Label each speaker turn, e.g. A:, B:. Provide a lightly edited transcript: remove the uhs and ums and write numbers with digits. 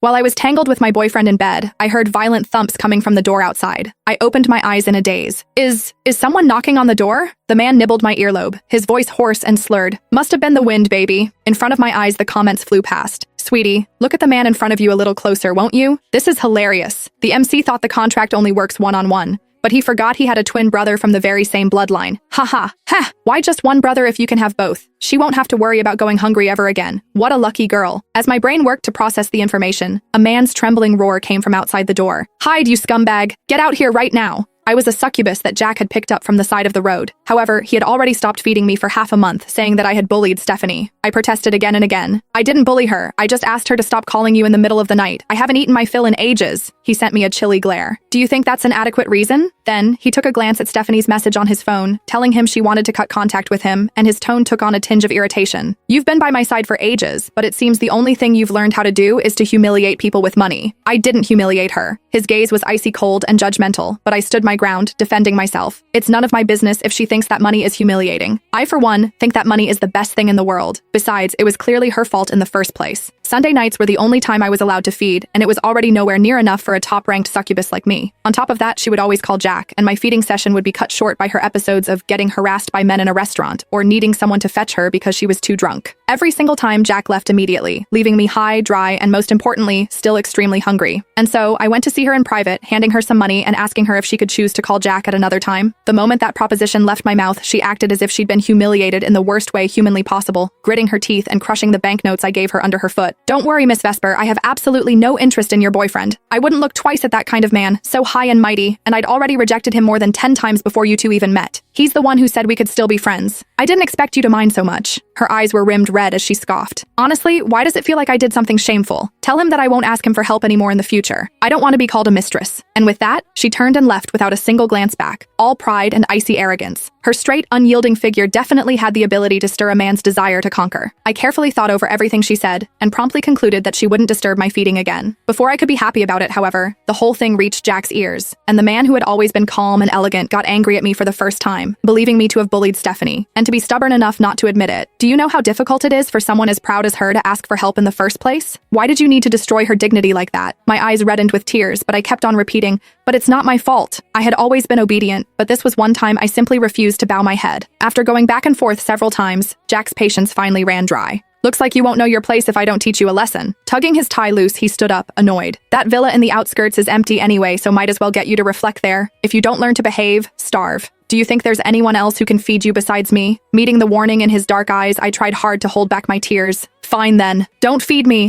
A: While I was tangled with my boyfriend in bed, I heard violent thumps coming from the door outside. I opened my eyes in a daze. Is someone knocking on the door? The man nibbled my earlobe, his voice hoarse and slurred. Must have been the wind, baby. In front of my eyes, the comments flew past. Sweetie, look at the man in front of you a little closer, won't you? This is hilarious. The MC thought the contract only works one-on-one. But he forgot he had a twin brother from the very same bloodline. Ha. Why just one brother if you can have both? She won't have to worry about going hungry ever again. What a lucky girl. As my brain worked to process the information, a man's trembling roar came from outside the door. Hide, you scumbag! Get out here right now! I was a succubus that Jack had picked up from the side of the road. However, he had already stopped feeding me for half a month, saying that I had bullied Stephanie. I protested again and again. I didn't bully her. I just asked her to stop calling you in the middle of the night. I haven't eaten my fill in ages. He sent me a chilly glare. Do you think that's an adequate reason? Then, he took a glance at Stephanie's message on his phone, telling him she wanted to cut contact with him, and his tone took on a tinge of irritation. You've been by my side for ages, but it seems the only thing you've learned how to do is to humiliate people with money. I didn't humiliate her. His gaze was icy cold and judgmental, but I stood my ground, defending myself. It's none of my business if she thinks that money is humiliating. I, for one, think that money is the best thing in the world. Besides, it was clearly her fault in the first place. Sunday nights were the only time I was allowed to feed, and it was already nowhere near enough for a top-ranked succubus like me. On top of that, she would always call Jack, and my feeding session would be cut short by her episodes of getting harassed by men in a restaurant or needing someone to fetch her because she was too drunk. Every single time, Jack left immediately, leaving me high, dry, and most importantly, still extremely hungry. And so, I went to see her in private, handing her some money and asking her if she could choose to call Jack at another time. The moment that proposition left my mouth, she acted as if she'd been humiliated in the worst way humanly possible, gritting her teeth and crushing the banknotes I gave her under her foot. Don't worry, Miss Vesper, I have absolutely no interest in your boyfriend. I wouldn't look twice at that kind of man, so high and mighty, and I'd already rejected him more than 10 times before you two even met. He's the one who said we could still be friends. I didn't expect you to mind so much. Her eyes were rimmed red as she scoffed. Honestly, why does it feel like I did something shameful? Tell him that I won't ask him for help anymore in the future. I don't want to be called a mistress. And with that, she turned and left without a single glance back, all pride and icy arrogance. Her straight, unyielding figure definitely had the ability to stir a man's desire to conquer. I carefully thought over everything she said, and promptly concluded that she wouldn't disturb my feeding again. Before I could be happy about it, however, the whole thing reached Jack's ears, and the man who had always been calm and elegant got angry at me for the first time, believing me to have bullied Stephanie, and to be stubborn enough not to admit it. Do you know how difficult it is for someone as proud as her to ask for help in the first place? Why did you need to destroy her dignity like that? My eyes reddened with tears, but I kept on repeating, but it's not my fault. I had always been obedient, but this was one time I simply refused to bow my head. After going back and forth several times, Jack's patience finally ran dry. Looks like you won't know your place if I don't teach you a lesson. Tugging his tie loose, he stood up, annoyed. That villa in the outskirts is empty anyway, so might as well get you to reflect there. If you don't learn to behave, starve. Do you think there's anyone else who can feed you besides me? Meeting the warning in his dark eyes, I tried hard to hold back my tears. Fine then. Don't feed me.